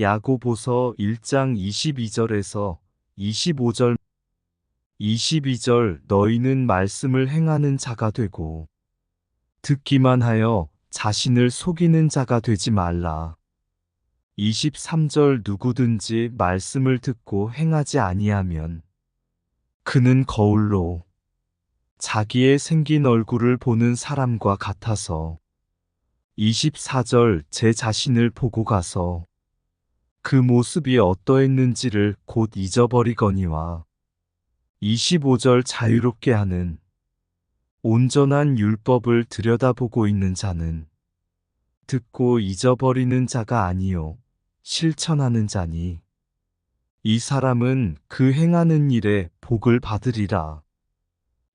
야고보서 1장 22절에서 25절. 22절 너희는 말씀을 행하는 자가 되고 듣기만 하여 자신을 속이는 자가 되지 말라. 23절 누구든지 말씀을 듣고 행하지 아니하면 그는 거울로 자기의 생긴 얼굴을 보는 사람과 같아서 24절 제 자신을 보고 가서 그 모습이 어떠했는지를 곧 잊어버리거니와 25절 자유롭게 하는 온전한 율법을 들여다보고 있는 자는 듣고 잊어버리는 자가 아니요 실천하는 자니 이 사람은 그 행하는 일에 복을 받으리라.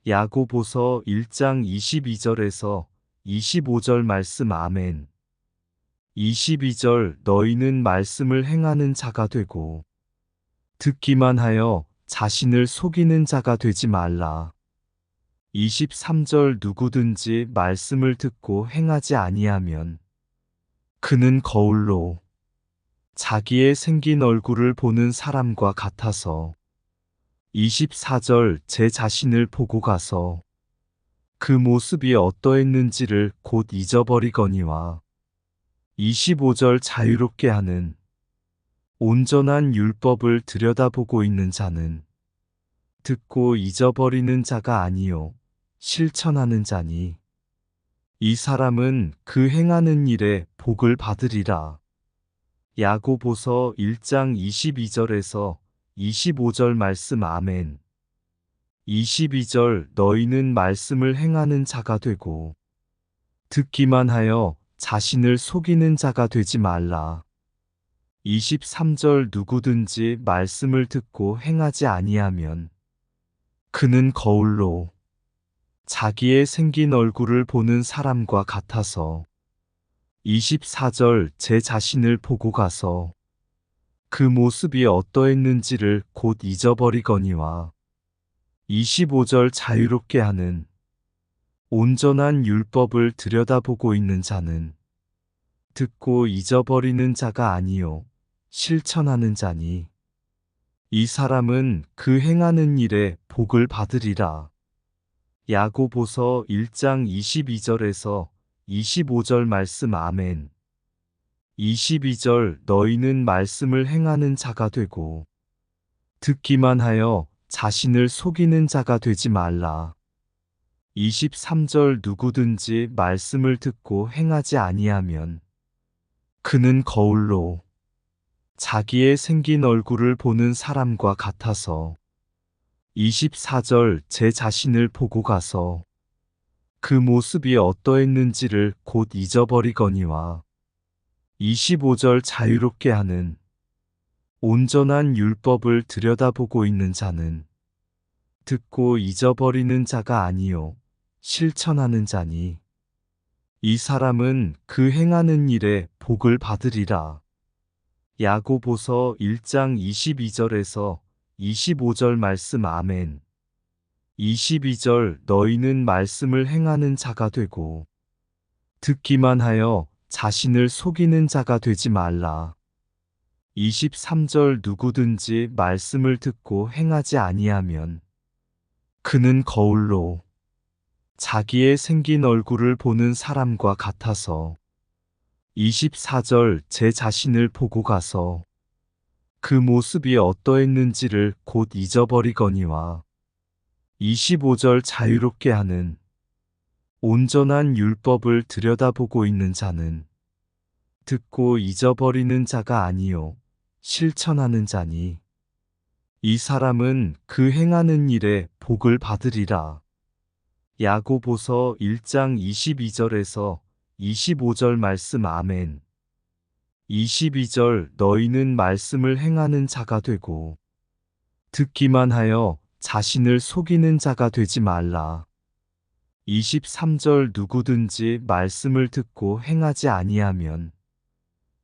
야고보서 1장 22절에서 25절 말씀. 아멘. 22절 너희는 말씀을 행하는 자가 되고 듣기만 하여 자신을 속이는 자가 되지 말라. 23절 누구든지 말씀을 듣고 행하지 아니하면 그는 거울로 자기의 생긴 얼굴을 보는 사람과 같아서 24절 제 자신을 보고 가서 그 모습이 어떠했는지를 곧 잊어버리거니와 25절 자유롭게 하는 온전한 율법을 들여다보고 있는 자는 듣고 잊어버리는 자가 아니요 실천하는 자니 이 사람은 그 행하는 일에 복을 받으리라. 야고보서 1장 22절에서 25절 말씀. 아멘. 22절 너희는 말씀을 행하는 자가 되고 듣기만 하여 자신을 속이는 자가 되지 말라. 23절 누구든지 말씀을 듣고 행하지 아니하면 그는 거울로 자기의 생긴 얼굴을 보는 사람과 같아서 24절 제 자신을 보고 가서 그 모습이 어떠했는지를 곧 잊어버리거니와 25절 자유롭게 하는 온전한 율법을 들여다보고 있는 자는 듣고 잊어버리는 자가 아니요 실천하는 자니 이 사람은 그 행하는 일에 복을 받으리라. 야고보서 1장 22절에서 25절 말씀. 아멘. 22절 너희는 말씀을 행하는 자가 되고 듣기만 하여 자신을 속이는 자가 되지 말라. 23절 누구든지 말씀을 듣고 행하지 아니하면 그는 거울로 자기의 생긴 얼굴을 보는 사람과 같아서 24절 제 자신을 보고 가서 그 모습이 어떠했는지를 곧 잊어버리거니와 25절 자유롭게 하는 온전한 율법을 들여다보고 있는 자는 듣고 잊어버리는 자가 아니요 실천하는 자니 이 사람은 그 행하는 일에 복을 받으리라. 야고보서 1장 22절에서 25절 말씀. 아멘. 22절 너희는 말씀을 행하는 자가 되고 듣기만 하여 자신을 속이는 자가 되지 말라. 23절 누구든지 말씀을 듣고 행하지 아니하면 그는 거울로 자기의 생긴 얼굴을 보는 사람과 같아서 24절 제 자신을 보고 가서 그 모습이 어떠했는지를 곧 잊어버리거니와 25절 자유롭게 하는 온전한 율법을 들여다보고 있는 자는 듣고 잊어버리는 자가 아니요 실천하는 자니 이 사람은 그 행하는 일에 복을 받으리라. 야고보서 1장 22절에서 25절 말씀. 아멘. 22절 너희는 말씀을 행하는 자가 되고 듣기만 하여 자신을 속이는 자가 되지 말라. 23절 누구든지 말씀을 듣고 행하지 아니하면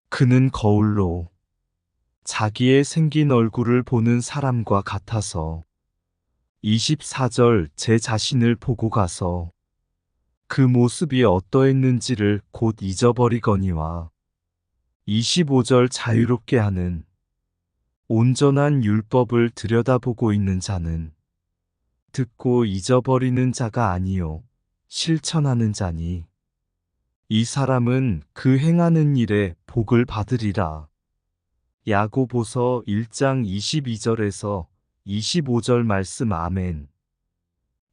그는 거울로 자기의 생긴 얼굴을 보는 사람과 같아서 24절 제 자신을 보고 가서 그 모습이 어떠했는지를 곧 잊어버리거니와 25절 자유롭게 하는 온전한 율법을 들여다보고 있는 자는 듣고 잊어버리는 자가 아니요 실천하는 자니 이 사람은 그 행하는 일에 복을 받으리라. 야고보서 1장 22절에서 25절 말씀 아멘.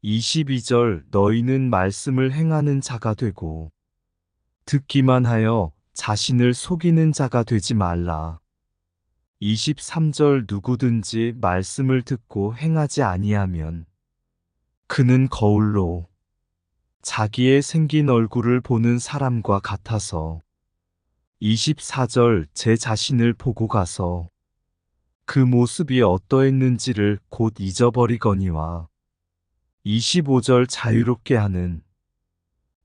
22절 너희는 말씀을 행하는 자가 되고 듣기만 하여 자신을 속이는 자가 되지 말라. 23절 누구든지 말씀을 듣고 행하지 아니하면 그는 거울로 자기의 생긴 얼굴을 보는 사람과 같아서 24절 제 자신을 보고 가서 그 모습이 어떠했는지를 곧 잊어버리거니와 25절 자유롭게 하는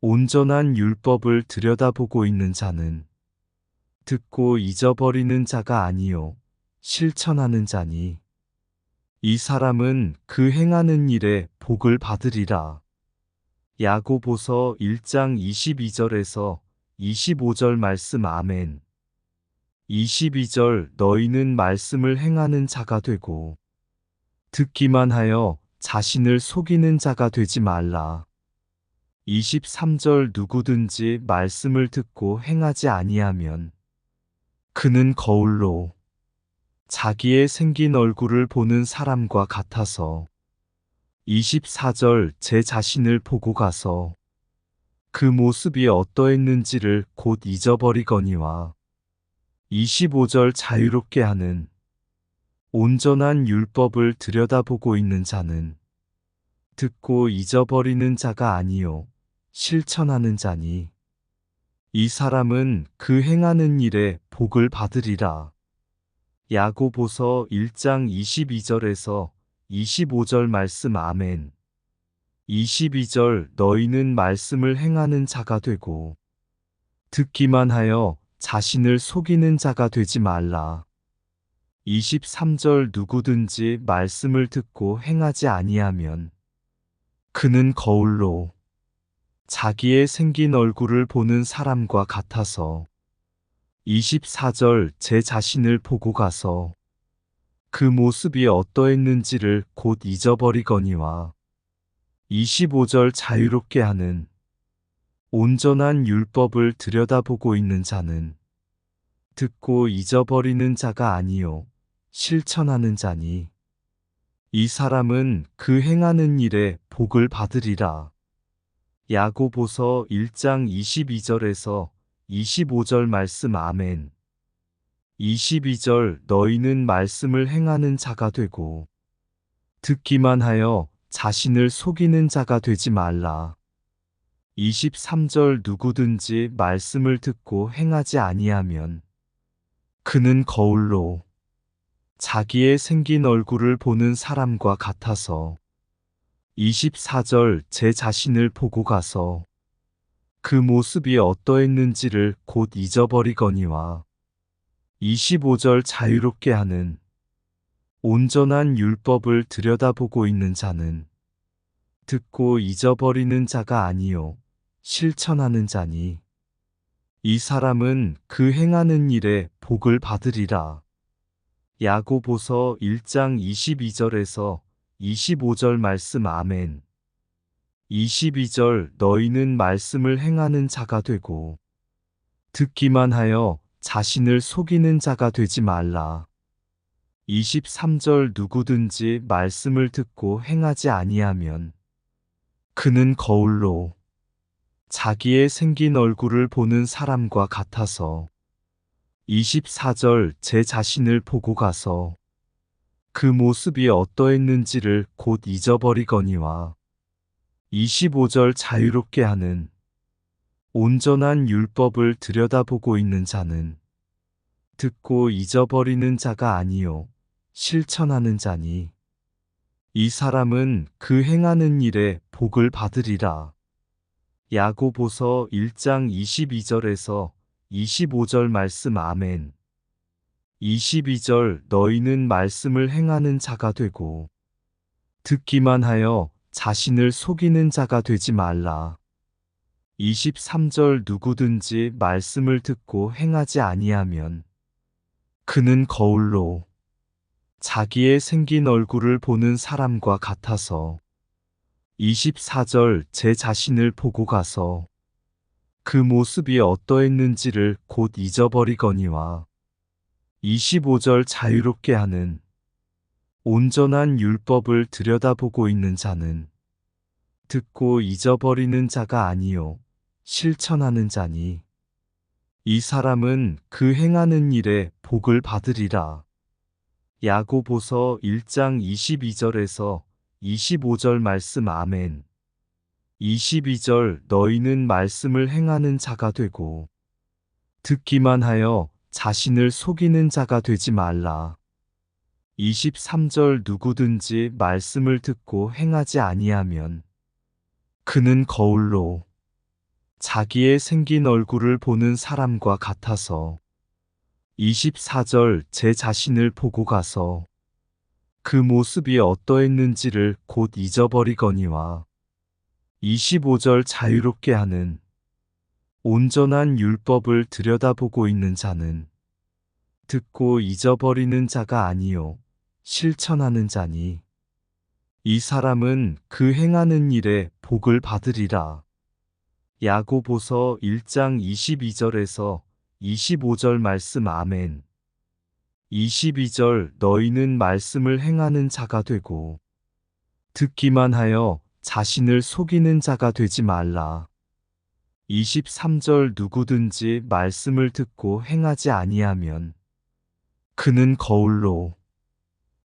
온전한 율법을 들여다보고 있는 자는 듣고 잊어버리는 자가 아니요 실천하는 자니 이 사람은 그 행하는 일에 복을 받으리라. 야고보서 1장 22절에서 25절 말씀 아멘. 22절 너희는 말씀을 행하는 자가 되고 듣기만 하여 자신을 속이는 자가 되지 말라. 23절 누구든지 말씀을 듣고 행하지 아니하면 그는 거울로 자기의 생긴 얼굴을 보는 사람과 같아서 24절 제 자신을 보고 가서 그 모습이 어떠했는지를 곧 잊어버리거니와 25절 자유롭게 하는 온전한 율법을 들여다보고 있는 자는 듣고 잊어버리는 자가 아니요 실천하는 자니 이 사람은 그 행하는 일에 복을 받으리라. 야고보서 1장 22절에서 25절 말씀 아멘. 22절 너희는 말씀을 행하는 자가 되고 듣기만 하여 자신을 속이는 자가 되지 말라. 23절 누구든지 말씀을 듣고 행하지 아니하면 그는 거울로 자기의 생긴 얼굴을 보는 사람과 같아서 24절 제 자신을 보고 가서 그 모습이 어떠했는지를 곧 잊어버리거니와 25절 자유롭게 하는 온전한 율법을 들여다보고 있는 자는 듣고 잊어버리는 자가 아니요 실천하는 자니 이 사람은 그 행하는 일에 복을 받으리라. 야고보서 1장 22절에서 25절 말씀 아멘. 22절 너희는 말씀을 행하는 자가 되고 듣기만 하여 자신을 속이는 자가 되지 말라. 23절 누구든지 말씀을 듣고 행하지 아니하면 그는 거울로 자기의 생긴 얼굴을 보는 사람과 같아서 24절 제 자신을 보고 가서 그 모습이 어떠했는지를 곧 잊어버리거니와 25절 자유롭게 하는 온전한 율법을 들여다보고 있는 자는 듣고 잊어버리는 자가 아니요 실천하는 자니 이 사람은 그 행하는 일에 복을 받으리라. 야고보서 1장 22절에서 25절 말씀 아멘. 22절 너희는 말씀을 행하는 자가 되고 듣기만 하여 자신을 속이는 자가 되지 말라. 23절 누구든지 말씀을 듣고 행하지 아니하면 그는 거울로 자기의 생긴 얼굴을 보는 사람과 같아서 24절 제 자신을 보고 가서 그 모습이 어떠했는지를 곧 잊어버리거니와 25절 자유롭게 하는 온전한 율법을 들여다보고 있는 자는 듣고 잊어버리는 자가 아니요 실천하는 자니 이 사람은 그 행하는 일에 복을 받으리라. 야고보서 1장 22절에서 25절 말씀 아멘. 22절 너희는 말씀을 행하는 자가 되고 듣기만 하여 자신을 속이는 자가 되지 말라. 23절 누구든지 말씀을 듣고 행하지 아니하면 그는 거울로 자기의 생긴 얼굴을 보는 사람과 같아서 24절 제 자신을 보고 가서 그 모습이 어떠했는지를 곧 잊어버리거니와 25절 자유롭게 하는 온전한 율법을 들여다보고 있는 자는 듣고 잊어버리는 자가 아니요 실천하는 자니 이 사람은 그 행하는 일에 복을 받으리라. 야고보서 1장 22절에서 25절 말씀 아멘. 22절 너희는 말씀을 행하는 자가 되고 듣기만 하여 자신을 속이는 자가 되지 말라. 23절 누구든지 말씀을 듣고 행하지 아니하면 그는 거울로 자기의 생긴 얼굴을 보는 사람과 같아서 24절 제 자신을 보고 가서 그 모습이 어떠했는지를 곧 잊어버리거니와 25절 자유롭게 하는 온전한 율법을 들여다보고 있는 자는 듣고 잊어버리는 자가 아니요 실천하는 자니 이 사람은 그 행하는 일에 복을 받으리라. 야고보서 1장 22절에서 25절 말씀 아멘. 22절 너희는 말씀을 행하는 자가 되고 듣기만 하여 자신을 속이는 자가 되지 말라. 23절 누구든지 말씀을 듣고 행하지 아니하면 그는 거울로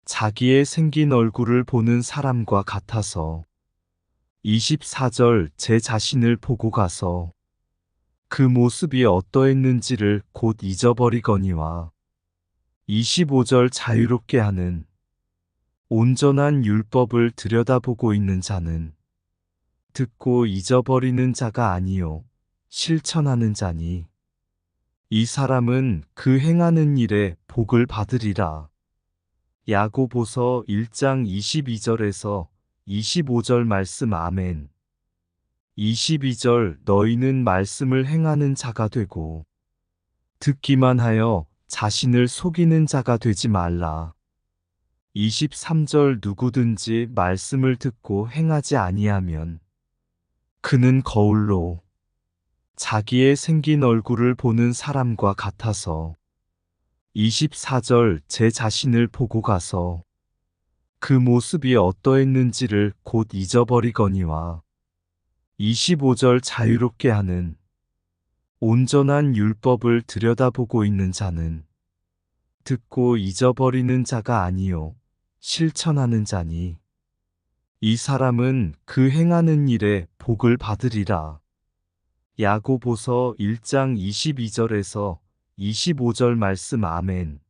자기의 생긴 얼굴을 보는 사람과 같아서 24절 제 자신을 보고 가서 그 모습이 어떠했는지를 곧 잊어버리거니와 25절 자유롭게 하는 온전한 율법을 들여다보고 있는 자는 듣고 잊어버리는 자가 아니요 실천하는 자니 이 사람은 그 행하는 일에 복을 받으리라. 야고보서 1장 22절에서 25절 말씀 아멘. 22절 너희는 말씀을 행하는 자가 되고 듣기만 하여 자신을 속이는 자가 되지 말라. 23절 누구든지 말씀을 듣고 행하지 아니하면 그는 거울로 자기의 생긴 얼굴을 보는 사람과 같아서 24절 제 자신을 보고 가서 그 모습이 어떠했는지를 곧 잊어버리거니와 25절 자유롭게 하는 온전한 율법을 들여다보고 있는 자는 듣고 잊어버리는 자가 아니요 실천하는 자니 이 사람은 그 행하는 일에 복을 받으리라. 야고보서 1장 22절에서 25절 말씀 아멘.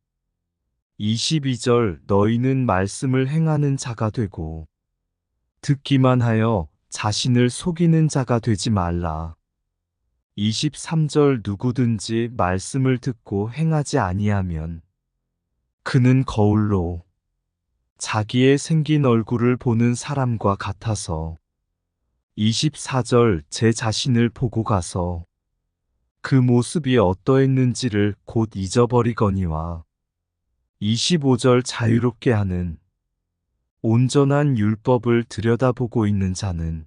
22절 너희는 말씀을 행하는 자가 되고 듣기만 하여 자신을 속이는 자가 되지 말라. 23절 누구든지 말씀을 듣고 행하지 아니하면 그는 거울로 자기의 생긴 얼굴을 보는 사람과 같아서 24절 제 자신을 보고 가서 그 모습이 어떠했는지를 곧 잊어버리거니와 25절 자유롭게 하는 온전한 율법을 들여다보고 있는 자는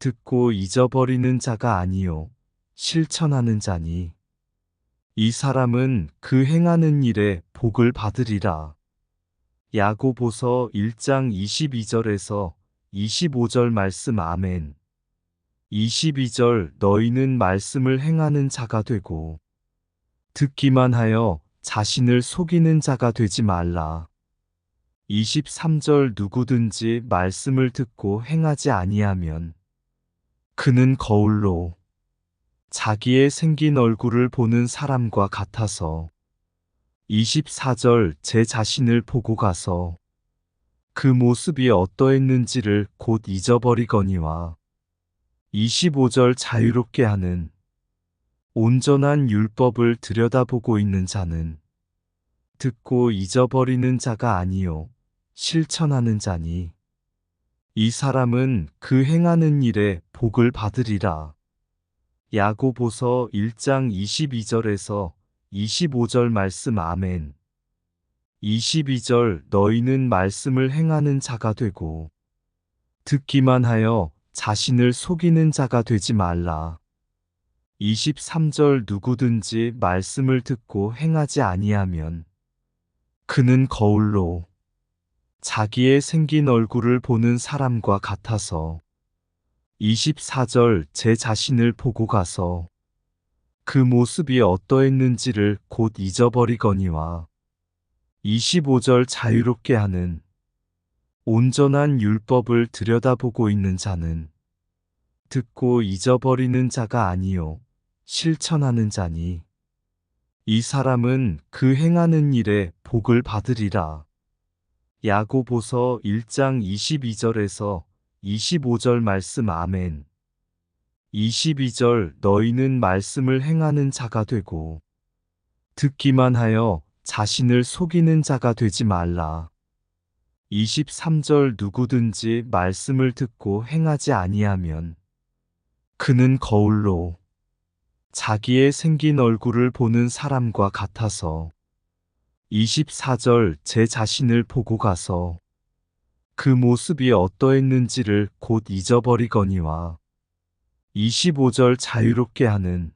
듣고 잊어버리는 자가 아니요 실천하는 자니 이 사람은 그 행하는 일에 복을 받으리라. 야고보서 1장 22절에서 25절 말씀 아멘. 22절 너희는 말씀을 행하는 자가 되고 듣기만 하여 자신을 속이는 자가 되지 말라. 23절 누구든지 말씀을 듣고 행하지 아니하면 그는 거울로 자기의 생긴 얼굴을 보는 사람과 같아서 24절 제 자신을 보고 가서 그 모습이 어떠했는지를 곧 잊어버리거니와 25절 자유롭게 하는 온전한 율법을 들여다보고 있는 자는 듣고 잊어버리는 자가 아니요 실천하는 자니 이 사람은 그 행하는 일에 복을 받으리라. 야고보서 1장 22절에서 25절 말씀. 아멘. 22절 너희는 말씀을 행하는 자가 되고 듣기만 하여 자신을 속이는 자가 되지 말라. 23절 누구든지 말씀을 듣고 행하지 아니하면 그는 거울로 자기의 생긴 얼굴을 보는 사람과 같아서 24절 제 자신을 보고 가서 그 모습이 어떠했는지를 곧 잊어버리거니와 25절 자유롭게 하는 온전한 율법을 들여다보고 있는 자는 듣고 잊어버리는 자가 아니요 실천하는 자니 이 사람은 그 행하는 일에 복을 받으리라. 야고보서 1장 22절에서 25절 말씀. 아멘. 22절 너희는 말씀을 행하는 자가 되고 듣기만 하여 자신을 속이는 자가 되지 말라. 23절 누구든지 말씀을 듣고 행하지 아니하면 그는 거울로 자기의 생긴 얼굴을 보는 사람과 같아서 24절 제 자신을 보고 가서 그 모습이 어떠했는지를 곧 잊어버리거니와 25절 자유롭게 하는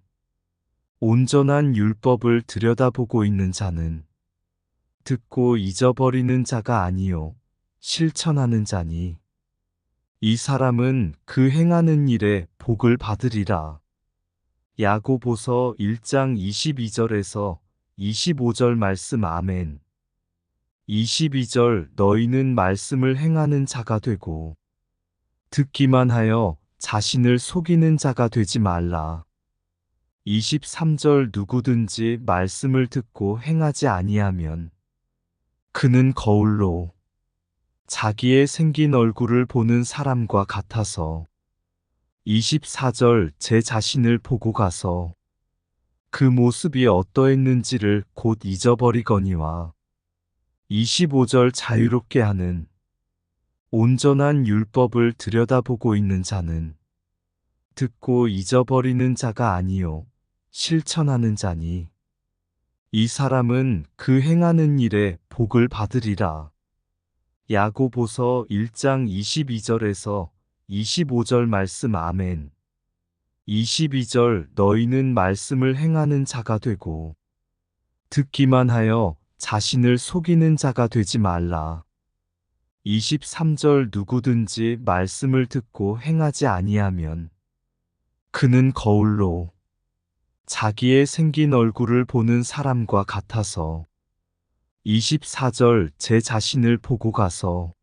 온전한 율법을 들여다보고 있는 자는 듣고 잊어버리는 자가 아니요 실천하는 자니 이 사람은 그 행하는 일에 복을 받으리라. 야고보서 1장 22절에서 25절 말씀. 아멘. 22절 너희는 말씀을 행하는 자가 되고 듣기만 하여 자신을 속이는 자가 되지 말라. 23절 누구든지 말씀을 듣고 행하지 아니하면 그는 거울로 자기의 생긴 얼굴을 보는 사람과 같아서 24절 제 자신을 보고 가서 그 모습이 어떠했는지를 곧 잊어버리거니와 25절 자유롭게 하는 온전한 율법을 들여다보고 있는 자는 듣고 잊어버리는 자가 아니요 실천하는 자니 이 사람은 그 행하는 일에 복을 받으리라. 야고보서 1장 22절에서 25절 말씀. 아멘. 22절 너희는 말씀을 행하는 자가 되고 듣기만 하여 자신을 속이는 자가 되지 말라. 23절 누구든지 말씀을 듣고 행하지 아니하면 그는 거울로 자기의 생긴 얼굴을 보는 사람과 같아서 24절 제 자신을 보고 가서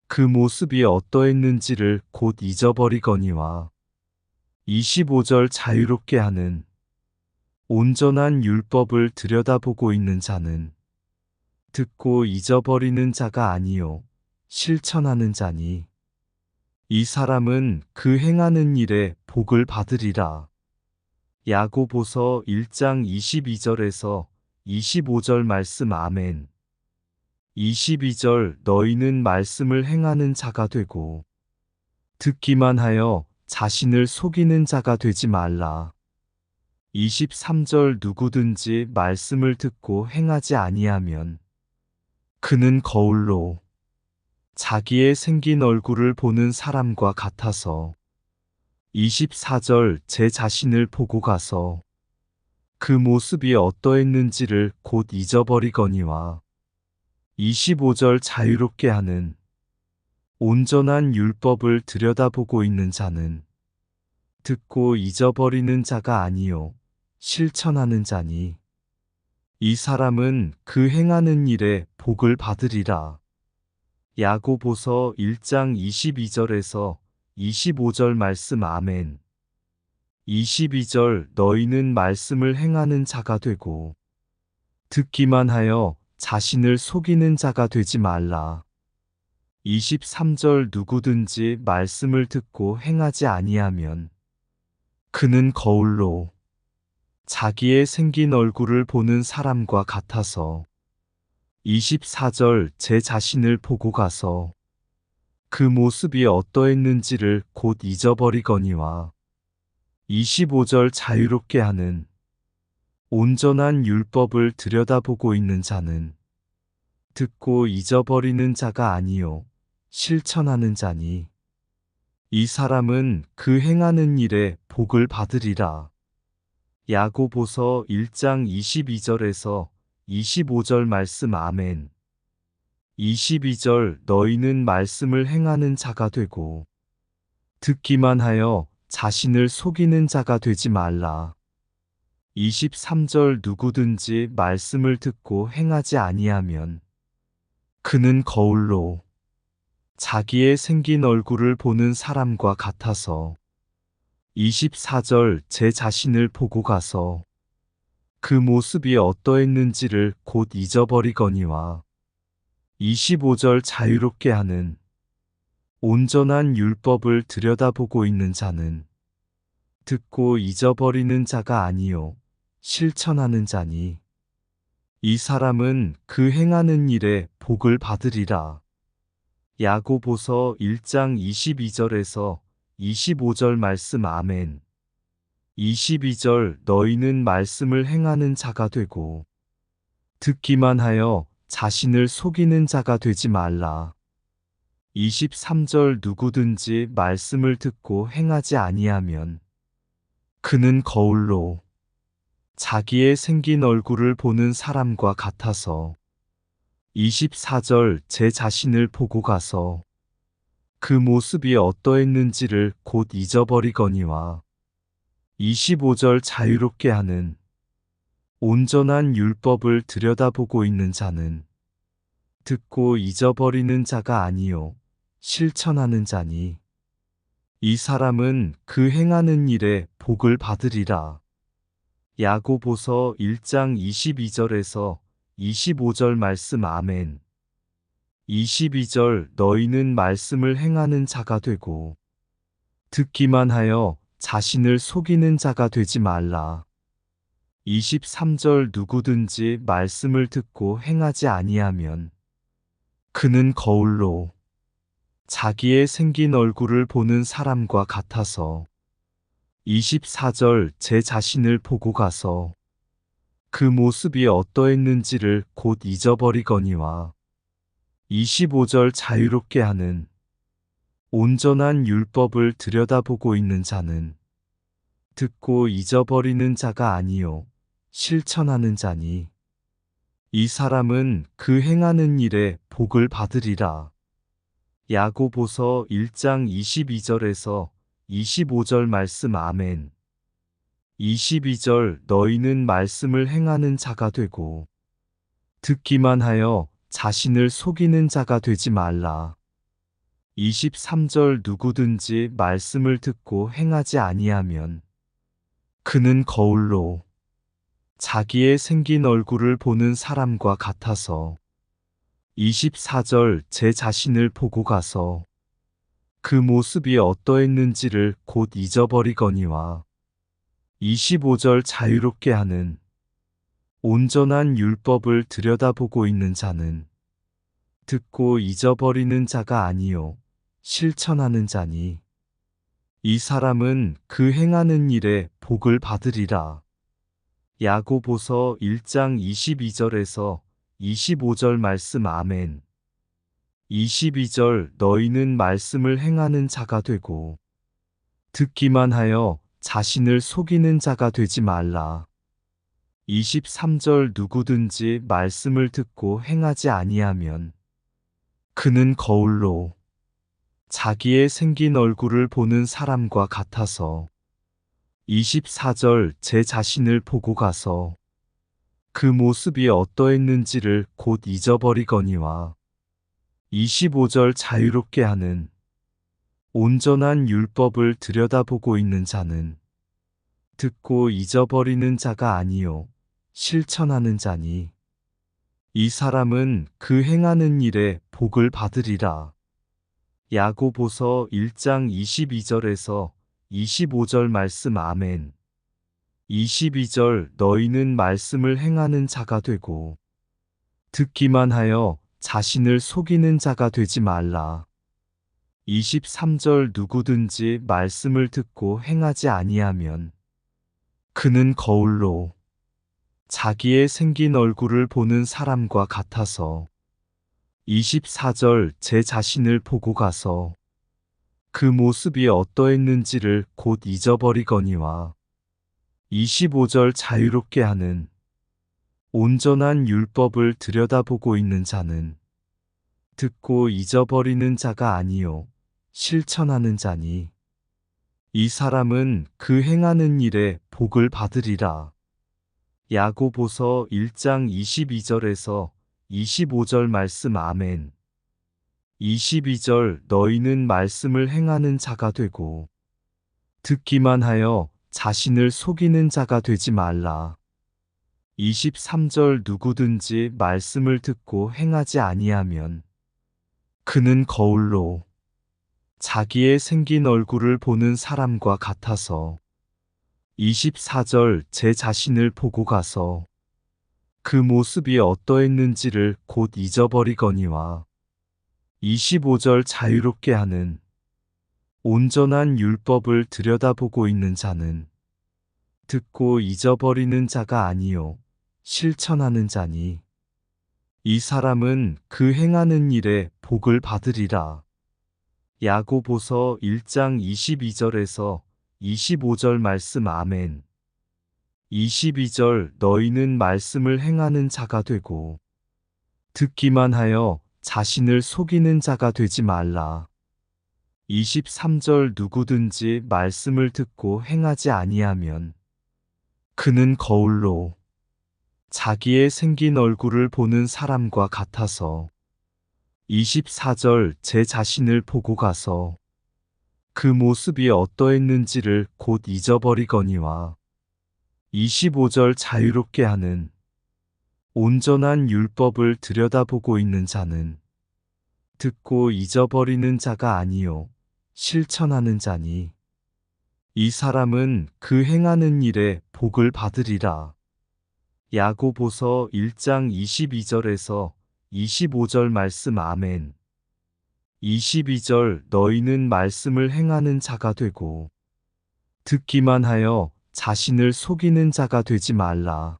그 모습이 어떠했는지를 곧 잊어버리거니와 25절 자유롭게 하는 온전한 율법을 들여다보고 있는 자는 듣고 잊어버리는 자가 아니요 실천하는 자니 이 사람은 그 행하는 일에 복을 받으리라. 야고보서 1장 22절에서 25절 말씀. 아멘. 22절 너희는 말씀을 행하는 자가 되고 듣기만 하여 자신을 속이는 자가 되지 말라. 23절 누구든지 말씀을 듣고 행하지 아니하면 그는 거울로 자기의 생긴 얼굴을 보는 사람과 같아서 24절 제 자신을 보고 가서 그 모습이 어떠했는지를 곧 잊어버리거니와 25절 자유롭게 하는 온전한 율법을 들여다보고 있는 자는 듣고 잊어버리는 자가 아니요 실천하는 자니 이 사람은 그 행하는 일에 복을 받으리라. 야고보서 1장 22절에서 25절 말씀. 아멘. 22절 너희는 말씀을 행하는 자가 되고 듣기만 하여 자신을 속이는 자가 되지 말라. 23절 누구든지 말씀을 듣고 행하지 아니하면 그는 거울로 자기의 생긴 얼굴을 보는 사람과 같아서 24절 제 자신을 보고 가서 그 모습이 어떠했는지를 곧 잊어버리거니와 25절 자유롭게 하는 온전한 율법을 들여다보고 있는 자는 듣고 잊어버리는 자가 아니요 실천하는 자니 이 사람은 그 행하는 일에 복을 받으리라. 야고보서 1장 22절에서 25절 말씀 아멘. 22절 너희는 말씀을 행하는 자가 되고 듣기만 하여 자신을 속이는 자가 되지 말라. 23절 누구든지 말씀을 듣고 행하지 아니하면 그는 거울로 자기의 생긴 얼굴을 보는 사람과 같아서 24절 제 자신을 보고 가서 그 모습이 어떠했는지를 곧 잊어버리거니와 25절 자유롭게 하는 온전한 율법을 들여다보고 있는 자는 듣고 잊어버리는 자가 아니요 실천하는 자니 이 사람은 그 행하는 일에 복을 받으리라. 야고보서 1장 22절에서 25절 말씀 아멘. 22절 너희는 말씀을 행하는 자가 되고 듣기만 하여 자신을 속이는 자가 되지 말라. 23절 누구든지 말씀을 듣고 행하지 아니하면 그는 거울로 자기의 생긴 얼굴을 보는 사람과 같아서 24절 제 자신을 보고 가서 그 모습이 어떠했는지를 곧 잊어버리거니와 25절 자유롭게 하는 온전한 율법을 들여다보고 있는 자는 듣고 잊어버리는 자가 아니요 실천하는 자니 이 사람은 그 행하는 일에 복을 받으리라. 야고보서 1장 22절에서 25절 말씀 아멘. 22절 너희는 말씀을 행하는 자가 되고 듣기만 하여 자신을 속이는 자가 되지 말라. 23절 누구든지 말씀을 듣고 행하지 아니하면 그는 거울로 자기의 생긴 얼굴을 보는 사람과 같아서 24절 제 자신을 보고 가서 그 모습이 어떠했는지를 곧 잊어버리거니와 25절 자유롭게 하는 온전한 율법을 들여다보고 있는 자는 듣고 잊어버리는 자가 아니요 실천하는 자니 이 사람은 그 행하는 일에 복을 받으리라. 야고보서 1장 22절에서 25절 말씀 아멘. 22절 너희는 말씀을 행하는 자가 되고 듣기만 하여 자신을 속이는 자가 되지 말라. 23절 누구든지 말씀을 듣고 행하지 아니하면 그는 거울로 자기의 생긴 얼굴을 보는 사람과 같아서 24절 제 자신을 보고 가서 그 모습이 어떠했는지를 곧 잊어버리거니와 25절 자유롭게 하는 온전한 율법을 들여다보고 있는 자는 듣고 잊어버리는 자가 아니요 실천하는 자니 이 사람은 그 행하는 일에 복을 받으리라. 야고보서 1장 22절에서 25절 말씀 아멘. 22절 너희는 말씀을 행하는 자가 되고 듣기만 하여 자신을 속이는 자가 되지 말라. 23절 누구든지 말씀을 듣고 행하지 아니하면 그는 거울로 자기의 생긴 얼굴을 보는 사람과 같아서 24절 제 자신을 보고 가서 그 모습이 어떠했는지를 곧 잊어버리거니와 25절 자유롭게 하는 온전한 율법을 들여다보고 있는 자는 듣고 잊어버리는 자가 아니요 실천하는 자니 이 사람은 그 행하는 일에 복을 받으리라. 야고보서 1장 22절에서 25절 말씀 아멘. 22절 너희는 말씀을 행하는 자가 되고 듣기만 하여 자신을 속이는 자가 되지 말라. 23절 누구든지 말씀을 듣고 행하지 아니하면 그는 거울로 자기의 생긴 얼굴을 보는 사람과 같아서 24절 제 자신을 보고 가서 그 모습이 어떠했는지를 곧 잊어버리거니와 25절 자유롭게 하는 온전한 율법을 들여다보고 있는 자는 듣고 잊어버리는 자가 아니요 실천하는 자니 이 사람은 그 행하는 일에 복을 받으리라. 야고보서 1장 22절에서 25절 말씀 아멘. 22절 너희는 말씀을 행하는 자가 되고 듣기만 하여 자신을 속이는 자가 되지 말라. 23절 누구든지 말씀을 듣고 행하지 아니하면 그는 거울로 자기의 생긴 얼굴을 보는 사람과 같아서 24절 제 자신을 보고 가서 그 모습이 어떠했는지를 곧 잊어버리거니와 25절 자유롭게 하는 온전한 율법을 들여다보고 있는 자는 듣고 잊어버리는 자가 아니요 실천하는 자니 이 사람은 그 행하는 일에 복을 받으리라. 야고보서 1장 22절에서 25절 말씀 아멘. 22절 너희는 말씀을 행하는 자가 되고 듣기만 하여 자신을 속이는 자가 되지 말라. 23절 누구든지 말씀을 듣고 행하지 아니하면 그는 거울로 자기의 생긴 얼굴을 보는 사람과 같아서 24절 제 자신을 보고 가서 그 모습이 어떠했는지를 곧 잊어버리거니와 25절 자유롭게 하는 온전한 율법을 들여다보고 있는 자는 듣고 잊어버리는 자가 아니요 실천하는 자니 이 사람은 그 행하는 일에 복을 받으리라. 야고보서 1장 22절에서 25절 말씀 아멘. 22절 너희는 말씀을 행하는 자가 되고 듣기만 하여 자신을 속이는 자가 되지 말라.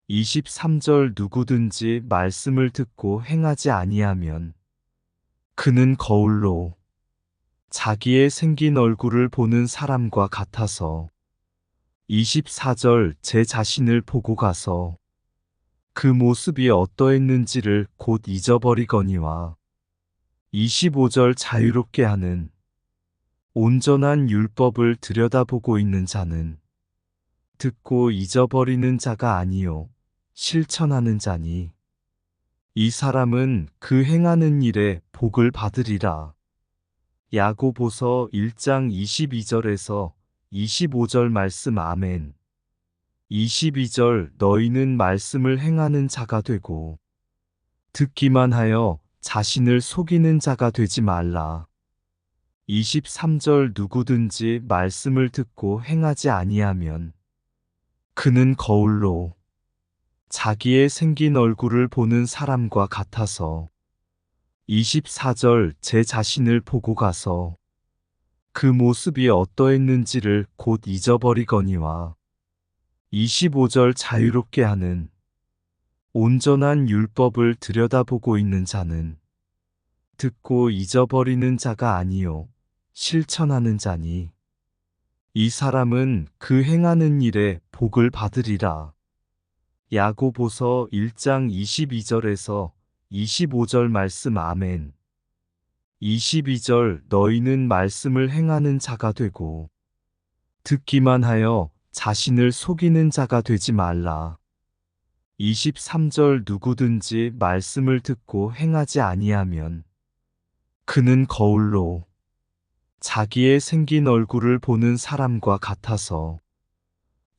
23절 누구든지 말씀을 듣고 행하지 아니하면 그는 거울로 자기의 생긴 얼굴을 보는 사람과 같아서 24절 제 자신을 보고 가서 그 모습이 어떠했는지를 곧 잊어버리거니와 25절 자유롭게 하는 온전한 율법을 들여다보고 있는 자는 듣고 잊어버리는 자가 아니요 실천하는 자니 이 사람은 그 행하는 일에 복을 받으리라. 야고보서 1장 22절에서 25절 말씀 아멘. 22절 너희는 말씀을 행하는 자가 되고 듣기만 하여 자신을 속이는 자가 되지 말라. 23절 누구든지 말씀을 듣고 행하지 아니하면 그는 거울로 자기의 생긴 얼굴을 보는 사람과 같아서 24절 제 자신을 보고 가서 그 모습이 어떠했는지를 곧 잊어버리거니와 25절 자유롭게 하는 온전한 율법을 들여다보고 있는 자는 듣고 잊어버리는 자가 아니요 실천하는 자니 이 사람은 그 행하는 일에 복을 받으리라. 야고보서 1장 22절에서 25절 말씀 아멘. 22절 너희는 말씀을 행하는 자가 되고 듣기만 하여 자신을 속이는 자가 되지 말라. 23절 누구든지 말씀을 듣고 행하지 아니하면 그는 거울로 자기의 생긴 얼굴을 보는 사람과 같아서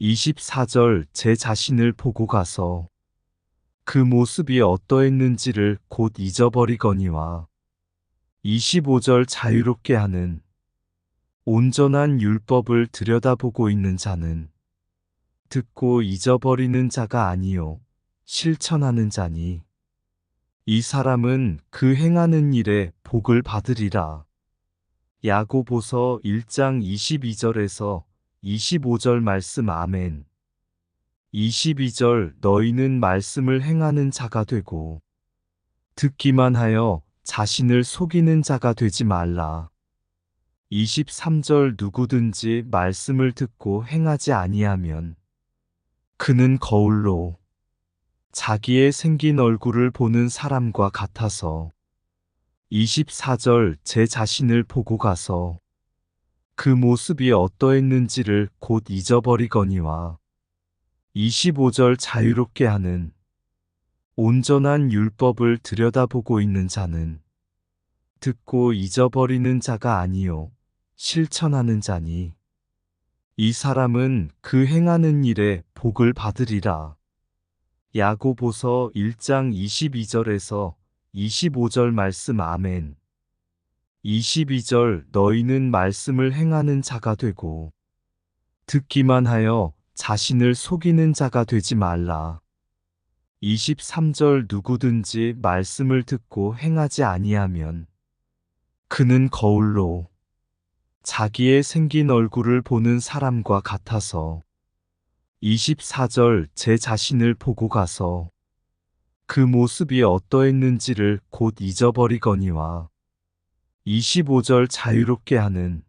24절 제 자신을 보고 가서 그 모습이 어떠했는지를 곧 잊어버리거니와 25절 자유롭게 하는 온전한 율법을 들여다보고 있는 자는 듣고 잊어버리는 자가 아니요 실천하는 자니 이 사람은 그 행하는 일에 복을 받으리라. 야고보서 1장 22절에서 25절 말씀. 아멘. 22절 너희는 말씀을 행하는 자가 되고 듣기만 하여 자신을 속이는 자가 되지 말라. 23절 누구든지 말씀을 듣고 행하지 아니하면 그는 거울로 자기의 생긴 얼굴을 보는 사람과 같아서 24절 제 자신을 보고 가서 그 모습이 어떠했는지를 곧 잊어버리거니와 25절 자유롭게 하는 온전한 율법을 들여다보고 있는 자는 듣고 잊어버리는 자가 아니요 실천하는 자니 이 사람은 그 행하는 일에 복을 받으리라. 야고보서 1장 22절에서 25절 말씀. 아멘. 22절 너희는 말씀을 행하는 자가 되고 듣기만 하여 자신을 속이는 자가 되지 말라. 23절 누구든지 말씀을 듣고 행하지 아니하면 그는 거울로 자기의 생긴 얼굴을 보는 사람과 같아서 24절 제 자신을 보고 가서 그 모습이 어떠했는지를 곧 잊어버리거니와 25절 자유롭게 하는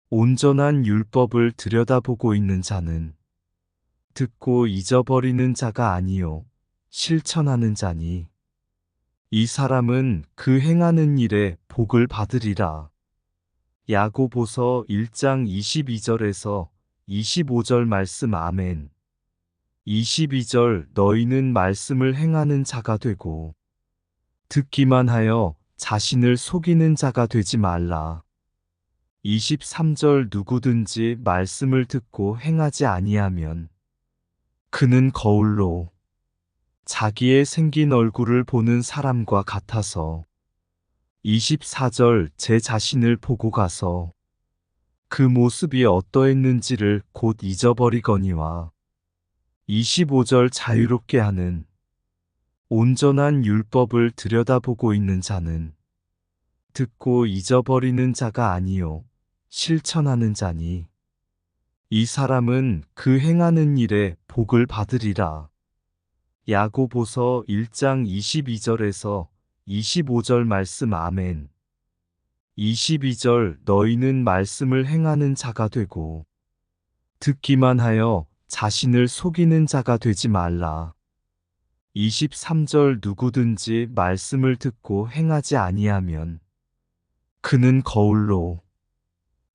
온전한 율법을 들여다보고 있는 자는 듣고 잊어버리는 자가 아니요 실천하는 자니 이 사람은 그 행하는 일에 복을 받으리라. 야고보서 1장 22절에서 25절 말씀. 아멘. 22절 너희는 말씀을 행하는 자가 되고 듣기만 하여 자신을 속이는 자가 되지 말라. 23절 누구든지 말씀을 듣고 행하지 아니하면 그는 거울로 자기의 생긴 얼굴을 보는 사람과 같아서 24절 제 자신을 보고 가서 그 모습이 어떠했는지를 곧 잊어버리거니와 25절 자유롭게 하는 온전한 율법을 들여다보고 있는 자는 듣고 잊어버리는 자가 아니요 실천하는 자니 이 사람은 그 행하는 일에 복을 받으리라. 야고보서 1장 22절에서 25절 말씀. 아멘. 22절 너희는 말씀을 행하는 자가 되고 듣기만 하여 자신을 속이는 자가 되지 말라. 23절 누구든지 말씀을 듣고 행하지 아니하면 그는 거울로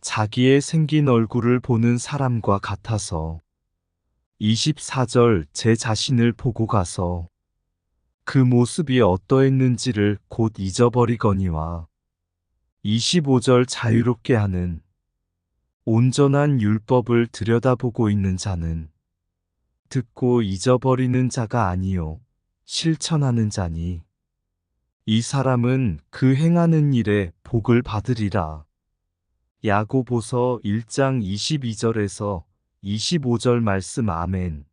자기의 생긴 얼굴을 보는 사람과 같아서 24절 제 자신을 보고 가서 그 모습이 어떠했는지를 곧 잊어버리거니와 25절 자유롭게 하는 온전한 율법을 들여다보고 있는 자는 듣고 잊어버리는 자가 아니요 실천하는 자니 이 사람은 그 행하는 일에 복을 받으리라. 야고보서 1장 22절에서 25절 말씀. 아멘.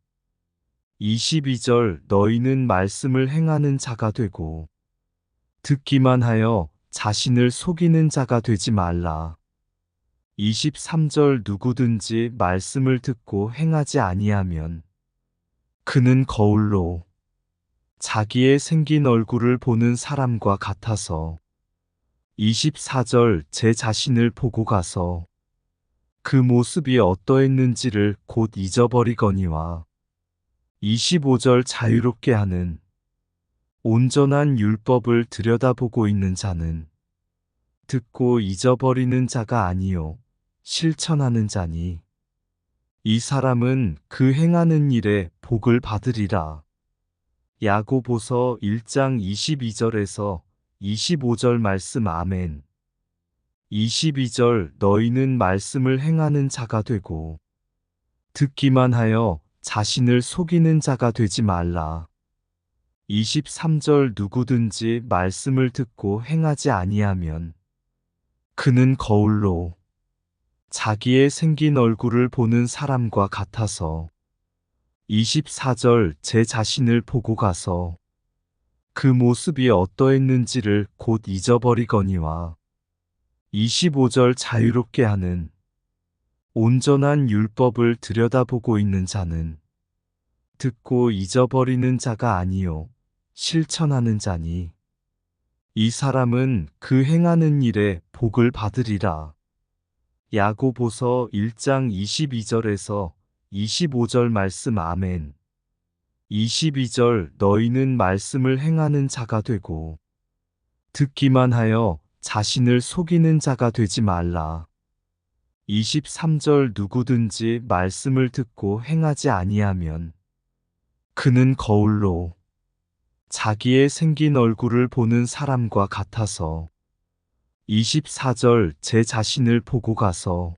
22절 너희는 말씀을 행하는 자가 되고 듣기만 하여 자신을 속이는 자가 되지 말라. 23절 누구든지 말씀을 듣고 행하지 아니하면 그는 거울로 자기의 생긴 얼굴을 보는 사람과 같아서 24절 제 자신을 보고 가서 그 모습이 어떠했는지를 곧 잊어버리거니와 25절 자유롭게 하는 온전한 율법을 들여다보고 있는 자는 듣고 잊어버리는 자가 아니요 실천하는 자니 이 사람은 그 행하는 일에 복을 받으리라. 야고보서 1장 22절에서 25절 말씀. 아멘. 22절 너희는 말씀을 행하는 자가 되고 듣기만 하여 자신을 속이는 자가 되지 말라. 23절 누구든지 말씀을 듣고 행하지 아니하면 그는 거울로 자기의 생긴 얼굴을 보는 사람과 같아서 24절 제 자신을 보고 가서 그 모습이 어떠했는지를 곧 잊어버리거니와 25절 자유롭게 하는 온전한 율법을 들여다보고 있는 자는 듣고 잊어버리는 자가 아니요 실천하는 자니 이 사람은 그 행하는 일에 복을 받으리라. 야고보서 1장 22절에서 25절 말씀. 아멘. 22절 너희는 말씀을 행하는 자가 되고 듣기만 하여 자신을 속이는 자가 되지 말라. 23절 누구든지 말씀을 듣고 행하지 아니하면 그는 거울로 자기의 생긴 얼굴을 보는 사람과 같아서 24절 제 자신을 보고 가서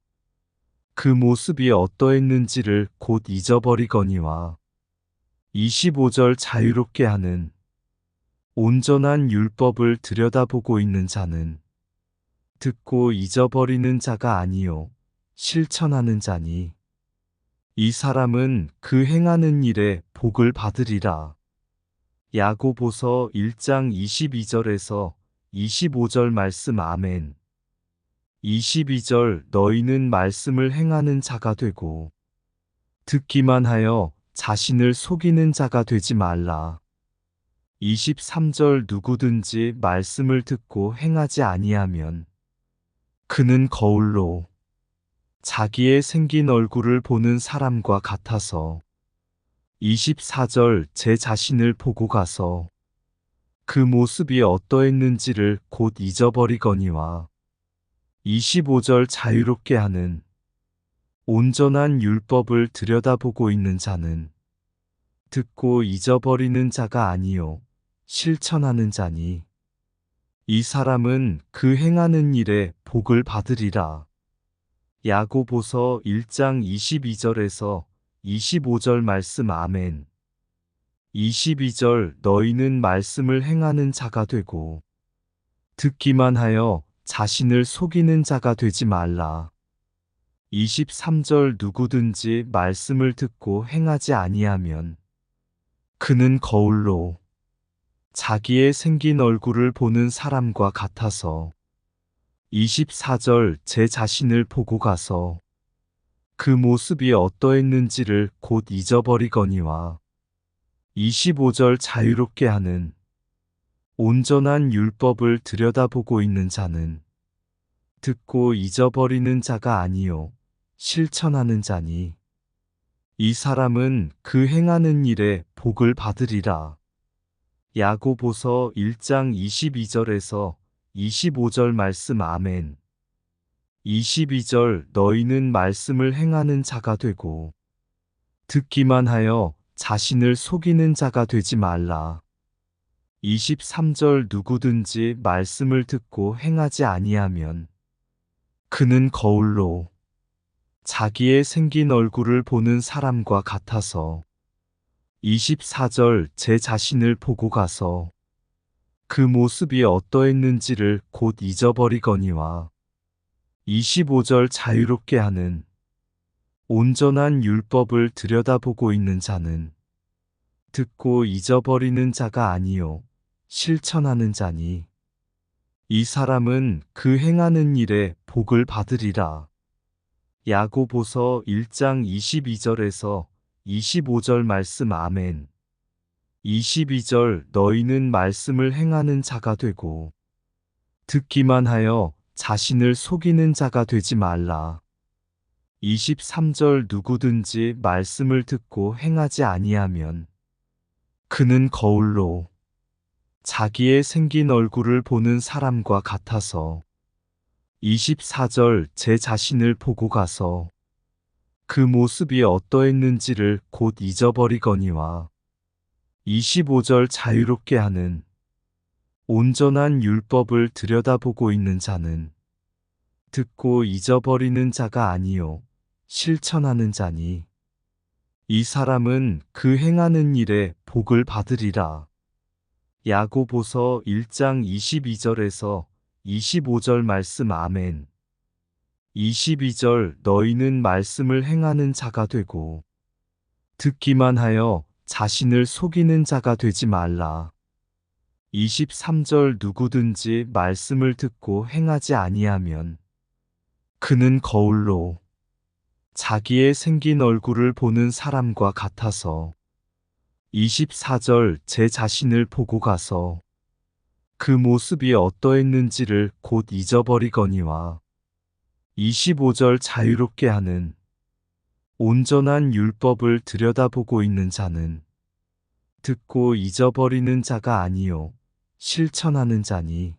그 모습이 어떠했는지를 곧 잊어버리거니와 25절 자유롭게 하는 온전한 율법을 들여다보고 있는 자는 듣고 잊어버리는 자가 아니요 실천하는 자니 이 사람은 그 행하는 일에 복을 받으리라. 야고보서 1장 22절에서 25절 말씀. 아멘. 22절 너희는 말씀을 행하는 자가 되고 듣기만 하여 자신을 속이는 자가 되지 말라. 23절 누구든지 말씀을 듣고 행하지 아니하면 그는 거울로 자기의 생긴 얼굴을 보는 사람과 같아서 24절 제 자신을 보고 가서 그 모습이 어떠했는지를 곧 잊어버리거니와 25절 자유롭게 하는 온전한 율법을 들여다보고 있는 자는 듣고 잊어버리는 자가 아니요 실천하는 자니 이 사람은 그 행하는 일에 복을 받으리라. 야고보서 1장 22절에서 25절 말씀. 아멘. 22절 너희는 말씀을 행하는 자가 되고 듣기만 하여 자신을 속이는 자가 되지 말라. 23절 누구든지 말씀을 듣고 행하지 아니하면 그는 거울로 자기의 생긴 얼굴을 보는 사람과 같아서 24절 제 자신을 보고 가서 그 모습이 어떠했는지를 곧 잊어버리거니와 25절 자유롭게 하는 온전한 율법을 들여다보고 있는 자는 듣고 잊어버리는 자가 아니요 실천하는 자니 이 사람은 그 행하는 일에 복을 받으리라. 야고보서 1장 22절에서 25절 말씀. 아멘. 22절 너희는 말씀을 행하는 자가 되고 듣기만 하여 자신을 속이는 자가 되지 말라. 23절 누구든지 말씀을 듣고 행하지 아니하면 그는 거울로 자기의 생긴 얼굴을 보는 사람과 같아서 24절 제 자신을 보고 가서 그 모습이 어떠했는지를 곧 잊어버리거니와 25절 자유롭게 하는 온전한 율법을 들여다보고 있는 자는 듣고 잊어버리는 자가 아니요 실천하는 자니 이 사람은 그 행하는 일에 복을 받으리라. 야고보서 1장 22절에서 25절 말씀. 아멘. 22절 너희는 말씀을 행하는 자가 되고 듣기만 하여 자신을 속이는 자가 되지 말라. 23절 누구든지 말씀을 듣고 행하지 아니하면 그는 거울로 자기의 생긴 얼굴을 보는 사람과 같아서 24절 제 자신을 보고 가서 그 모습이 어떠했는지를 곧 잊어버리거니와 25절 자유롭게 하는 온전한 율법을 들여다보고 있는 자는 듣고 잊어버리는 자가 아니요 실천하는 자니 이 사람은 그 행하는 일에 복을 받으리라. 야고보서 1장 22절에서 25절 말씀. 아멘. 22절 너희는 말씀을 행하는 자가 되고 듣기만 하여 자신을 속이는 자가 되지 말라. 23절 누구든지 말씀을 듣고 행하지 아니하면 그는 거울로 자기의 생긴 얼굴을 보는 사람과 같아서 24절 제 자신을 보고 가서 그 모습이 어떠했는지를 곧 잊어버리거니와 25절 자유롭게 하는 온전한 율법을 들여다보고 있는 자는 듣고 잊어버리는 자가 아니요 실천하는 자니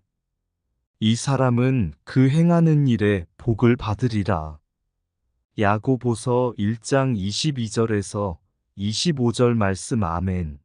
이 사람은 그 행하는 일에 복을 받으리라. 야고보서 1장 22절에서 25절 말씀 아멘.